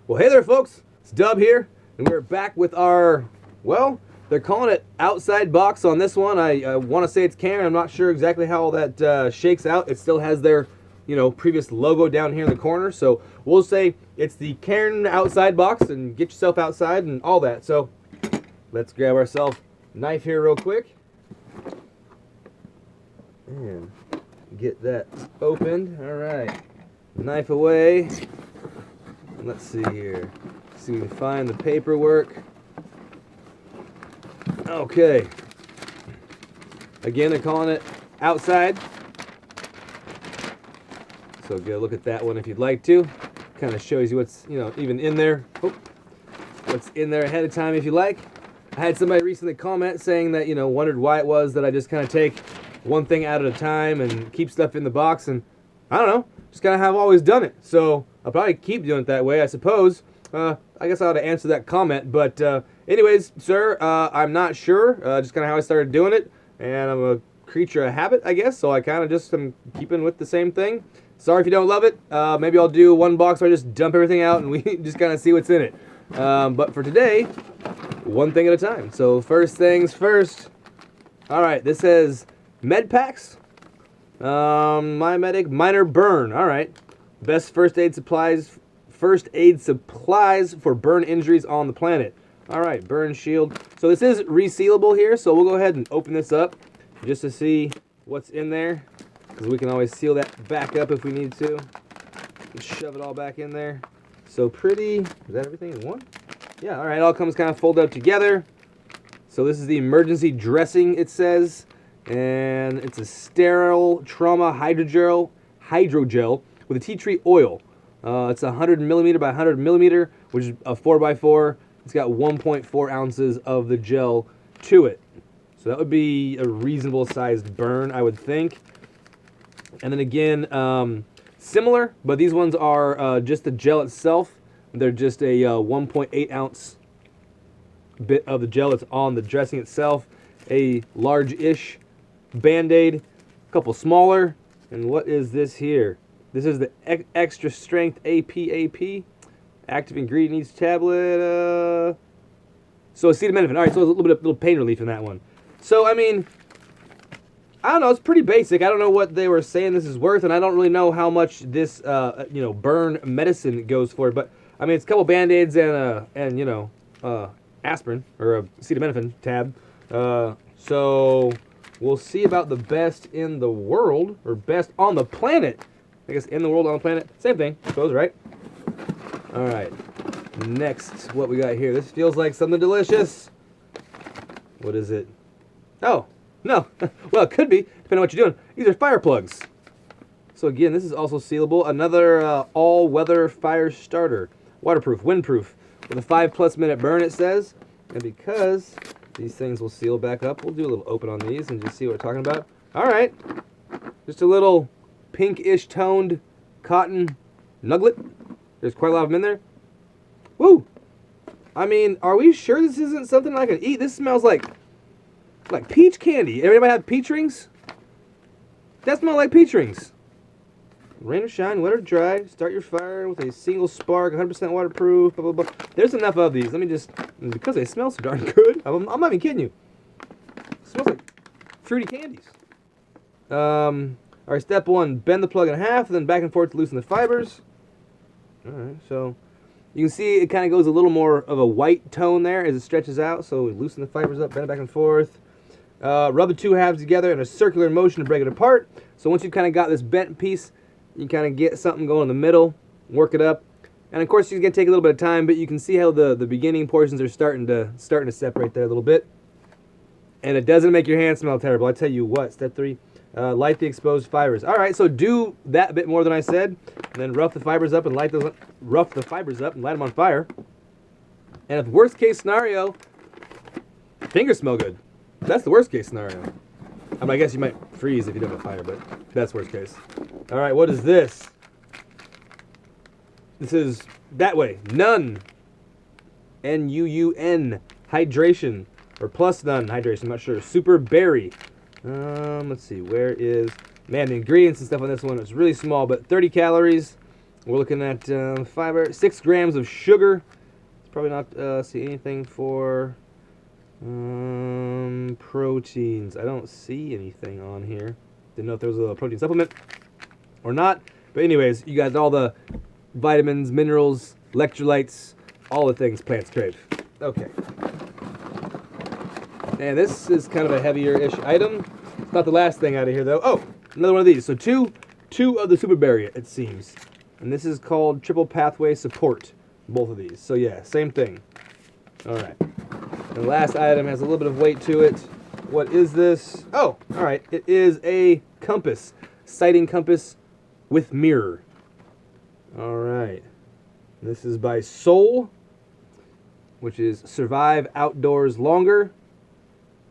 Well, hey there, folks. It's Dub here, and we're back with our, well, they're calling it outside box on this one. I want to say it's Cairn. I'm not sure exactly how all that shakes out. It still has their, previous logo down here in the corner. So we'll say it's the Cairn outside box, and get yourself outside and all that. So let's grab ourselves a knife here real quick and get that opened. All right, knife away. Let's see here. See if we can find the paperwork. Okay. Again, they're calling it outside. So get a look at that one if you'd like to. Kind of shows you what's, even in there. Oh, what's in there ahead of time if you like. I had somebody recently comment saying that, wondered why it was that I just kind of take one thing out at a time and keep stuff in the box, and I don't know, just kind of have always done it. So I'll probably keep doing it that way, I suppose. I guess I ought to answer that comment. But anyways, sir, I'm not sure. Just kind of how I started doing it. And I'm a creature of habit, I guess. So I kind of just am keeping with the same thing. Sorry if you don't love it. Maybe I'll do one box where I just dump everything out and we just kind of see what's in it. But for today, one thing at a time. So first things first. All right, this says med packs. My medic, minor burn. All right. Best first aid supplies for burn injuries on the planet. All right, burn shield. So this is resealable here, so we'll go ahead and open this up just to see what's in there, because we can always seal that back up if we need to. Just shove it all back in there. So pretty. Is that everything in one? Yeah. All right. It all comes kind of folded up together. So this is the emergency dressing, it says, and it's a sterile trauma hydrogel with a tea tree oil. It's 100 millimeter by 100 millimeter, which is a 4x4. It's got 1.4 ounces of the gel to it. So that would be a reasonable sized burn, I would think. And then again, similar, but these ones are just the gel itself. They're just a 1.8 ounce bit of the gel that's on the dressing itself. A large-ish Band-Aid, a couple smaller. And what is this here? This is the extra strength APAP, active ingredient in each tablet. So acetaminophen. All right, so a little pain relief in that one. So I mean, I don't know. It's pretty basic. I don't know what they were saying this is worth, and I don't really know how much this burn medicine goes for. But I mean, it's a couple Band-Aids and aspirin or a acetaminophen tab. So we'll see about the best in the world, or best on the planet. I guess in the world, on the planet, same thing, I suppose, right? All right, next, what we got here? This feels like something delicious. What is it? Oh, no. Well, it could be, depending on what you're doing. These are fire plugs. So again, this is also sealable. Another all-weather fire starter. Waterproof, windproof, with a 5+ minute burn, it says. And because these things will seal back up, we'll do a little open on these and just see what we're talking about. All right, just a little pinkish toned cotton nugget. There's quite a lot of them in there. Woo! I mean, are we sure this isn't something I can eat? This smells like peach candy. Everybody have peach rings? That smells like peach rings. Rain or shine, wet or dry, start your fire with a single spark, 100% waterproof, blah, blah, blah. There's enough of these. Let me just, because they smell so darn good, I'm not even kidding you. It smells like fruity candies. All right, step one, bend the plug in half, then back and forth to loosen the fibers. All right, so you can see it kind of goes a little more of a white tone there as it stretches out. So we loosen the fibers up, bend it back and forth. Rub the two halves together in a circular motion to break it apart. So once you've kind of got this bent piece, you kind of get something going in the middle, work it up. And of course, it's going to take a little bit of time, but you can see how the beginning portions are starting to separate there a little bit. And it doesn't make your hands smell terrible. I tell you what, step 3. Light the exposed fibers. All right, so do that a bit more than I said, and then rough the fibers up and light them on fire. And if worst case scenario, fingers smell good. That's the worst case scenario. I mean, I guess you might freeze if you don't have fire, but that's worst case. All right, what is this? This is that way. None. N-U-U-N. Hydration. Or plus none hydration. I'm not sure. Super berry. Let's see. Where is... Man, the ingredients and stuff on this one is really small, but 30 calories. We're looking at fiber, 6 grams of sugar. It's probably not see anything for proteins. I don't see anything on here. Didn't know if there was a protein supplement or not. But anyways, you got all the vitamins, minerals, electrolytes, all the things plants crave. Okay. And this is kind of a heavier-ish item. It's not the last thing out of here, though. Oh, another one of these. So two of the superberry, it seems. And this is called triple pathway support, both of these. So yeah, same thing. All right. And the last item has a little bit of weight to it. What is this? Oh, all right. It is a compass, sighting compass with mirror. All right. This is by Soul, which is survive outdoors longer.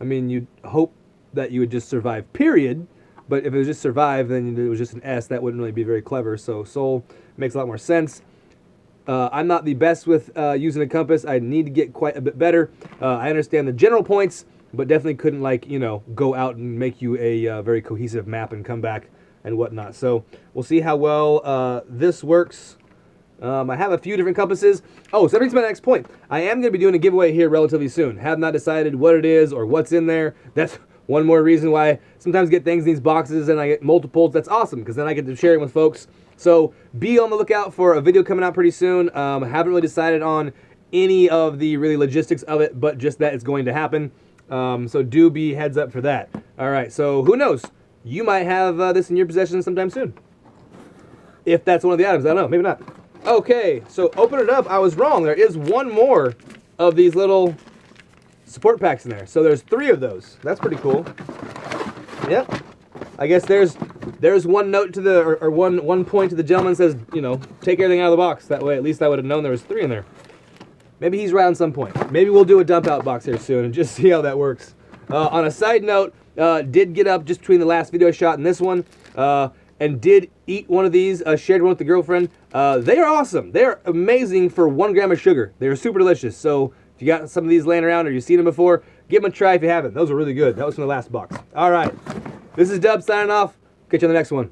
I mean, you'd hope that you would just survive, period. But if it was just survive, then it was just an S. That wouldn't really be very clever. So Soul makes a lot more sense. I'm not the best with using a compass. I need to get quite a bit better. I understand the general points, but definitely couldn't, like, you know, go out and make you a very cohesive map and come back and whatnot. So we'll see how well this works. I have a few different compasses. Oh, so that brings me to my next point. I am going to be doing a giveaway here relatively soon. Have not decided what it is or what's in there. That's one more reason why I sometimes get things in these boxes and I get multiples. That's awesome, because then I get to share it with folks. So be on the lookout for a video coming out pretty soon. I haven't really decided on any of the really logistics of it, but just that it's going to happen. So do be heads up for that. All right, so who knows? You might have this in your possession sometime soon. If that's one of the items, I don't know, maybe not. Okay, so open it up. I was wrong. There is one more of these little support packs in there. So there's 3 of those. That's pretty cool. Yep. I guess there's one note to the, or one point to the gentleman says, you know, take everything out of the box. That way, at least I would have known there was 3 in there. Maybe he's right on some point. Maybe we'll do a dump out box here soon and just see how that works. On a side note, did get up just between the last video shot and this one, and did eat one of these, shared one with the girlfriend. They are awesome. They're amazing for 1 gram of sugar. They're super delicious. So if you got some of these laying around or you've seen them before, give them a try if you haven't. Those are really good. That was from the last box. All right. This is Dub signing off. Catch you on the next one.